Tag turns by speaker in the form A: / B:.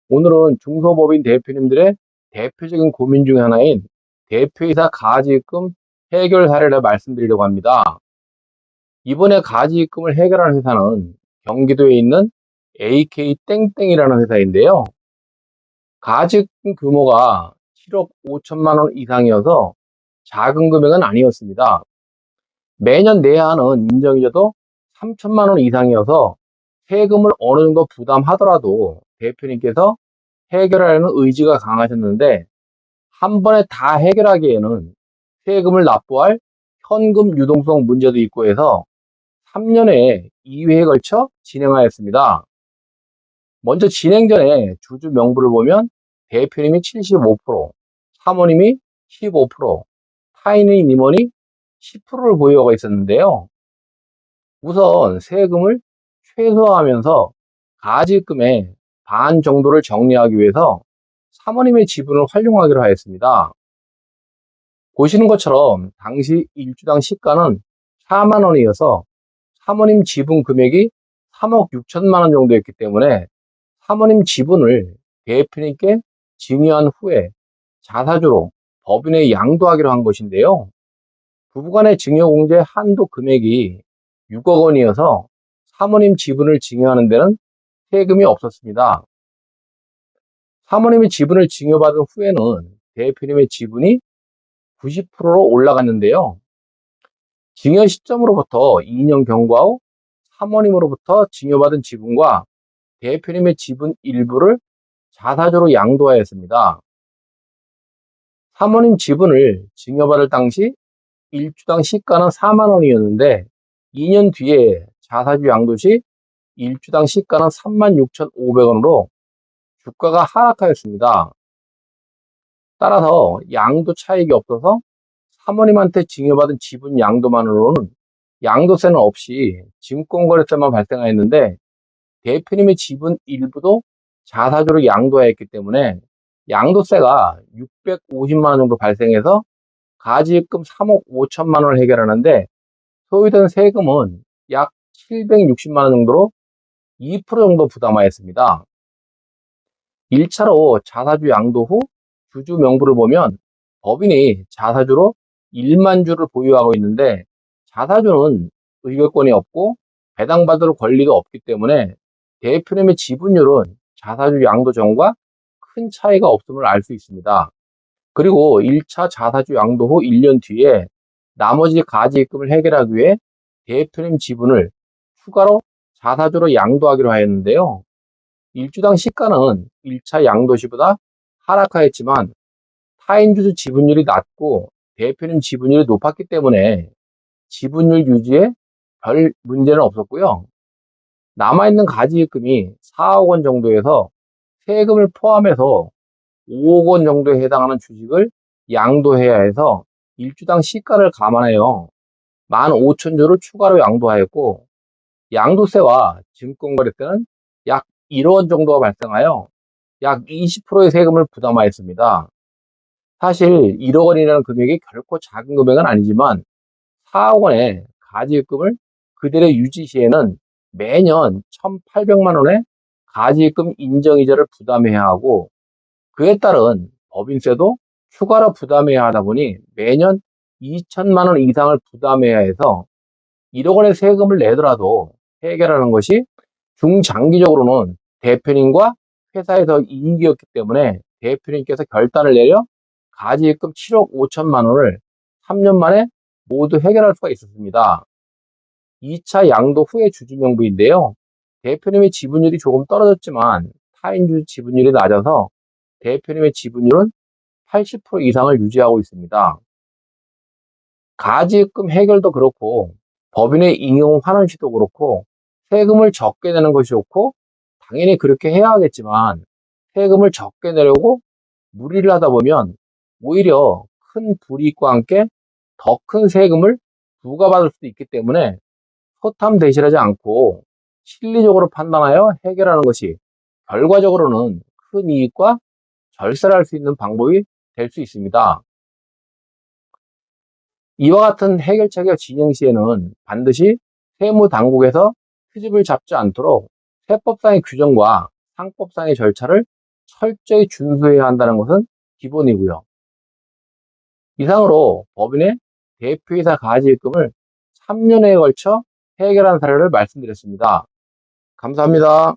A: 오늘은 중소법인 대표님들의 대표적인 고민 중 하나인 대표이사 가지입금 해결 사례를 말씀드리려고 합니다. 이번에 가지입금을 해결한 회사는 경기도에 있는 AK땡땡이라는 회사인데요. 가지입금 규모가 7억 5천만 원 이상이어서 작은 금액은 아니었습니다. 매년 내야 하는 인정이자도 3천만 원 이상이어서 세금을 어느 정도 부담하더라도 대표님께서 해결하려는 의지가 강하셨는데 한 번에 다 해결하기에는 세금을 납부할 현금 유동성 문제도 있고 해서 3년에 2회에 걸쳐 진행하였습니다. 먼저 진행 전에 주주 명부를 보면 대표님이 75%, 사모님이 15%, 타인의 임원이 10%를 보유하고 있었는데요. 우선 세금을 최소화하면서 가지입금의 반 정도를 정리하기 위해서 사모님의 지분을 활용하기로 하였습니다. 보시는 것처럼 당시 일주당 시가는 4만 원이어서 사모님 지분 금액이 3억 6천만 원 정도였기 때문에 사모님 지분을 대표님께 증여한 후에 자사주로 법인에 양도하기로 한 것인데요. 부부간의 증여공제 한도 금액이 6억 원이어서 사모님 지분을 증여하는 데는 세금이 없었습니다. 사모님이 지분을 증여받은 후에는 대표님의 지분이 90%로 올라갔는데요. 증여 시점으로부터 2년 경과 후 사모님으로부터 증여받은 지분과 대표님의 지분 일부를 자사주로 양도하였습니다. 사모님 지분을 증여받을 당시 일주당 시가는 4만 원이었는데 2년 뒤에 자사주 양도 시 일주당 시가는 36,500원으로 주가가 하락하였습니다. 따라서 양도 차익이 없어서 사모님한테 증여받은 지분 양도만으로는 양도세는 없이 증권거래세만 발생하였는데 대표님의 지분 일부도 자사주로 양도하였기 때문에 양도세가 650만 원 정도 발생해서 가지입금 3억 5천만 원을 해결하는데 소요된 세금은 약 760만 원 정도로 2% 정도 부담하였습니다. 1차로 자사주 양도 후 주주 명부를 보면 법인이 자사주로 1만 주를 보유하고 있는데 자사주는 의결권이 없고 배당받을 권리도 없기 때문에 대표님의 지분율은 자사주 양도 전과 큰 차이가 없음을 알 수 있습니다. 그리고 1차 자사주 양도 후 1년 뒤에 나머지 가지입금을 해결하기 위해 대표님 지분을 추가로 자사주로 양도하기로 하였는데요. 일주당 시가는 1차 양도 시보다 하락하였지만 타인주주 지분율이 낮고 대표님 지분율이 높았기 때문에 지분율 유지에 별 문제는 없었고요. 남아있는 가지입금이 4억 원 정도에서 세금을 포함해서 5억 원 정도에 해당하는 주식을 양도해야 해서 일주당 시가를 감안하여 15,000주를 추가로 양도하였고 양도세와 증권거래세는 약 1억 원 정도가 발생하여 약 20%의 세금을 부담하였습니다. 사실 1억 원이라는 금액이 결코 작은 금액은 아니지만 4억 원의 가지입금을 그대로 유지 시에는 매년 1,800만 원의 가지입금 인정이자를 부담해야 하고 그에 따른 법인세도 추가로 부담해야 하다 보니 매년 2천만 원 이상을 부담해야 해서 1억 원의 세금을 내더라도 해결하는 것이 중장기적으로는 대표님과 회사에서 이익이었기 때문에 대표님께서 결단을 내려 가지입금 7억 5천만 원을 3년 만에 모두 해결할 수가 있었습니다. 2차 양도 후의 주주명부인데요. 대표님의 지분율이 조금 떨어졌지만 타인주주 지분율이 낮아서 대표님의 지분율은 80% 이상을 유지하고 있습니다. 가지입금 해결도 그렇고 법인의 임용 환원 시도 그렇고 세금을 적게 내는 것이 좋고 당연히 그렇게 해야 하겠지만 세금을 적게 내려고 무리를 하다 보면 오히려 큰 불이익과 함께 더 큰 세금을 부과받을 수도 있기 때문에 허탐대실하지 않고 실리적으로 판단하여 해결하는 것이 결과적으로는 큰 이익과 절세를 할 수 있는 방법이 될 수 있습니다. 이와 같은 해결책의 진행 시에는 반드시 세무당국에서 트집을 잡지 않도록 세법상의 규정과 상법상의 절차를 철저히 준수해야 한다는 것은 기본이고요. 이상으로 법인의 대표이사 가지입금을 3년에 걸쳐 해결한 사례를 말씀드렸습니다. 감사합니다.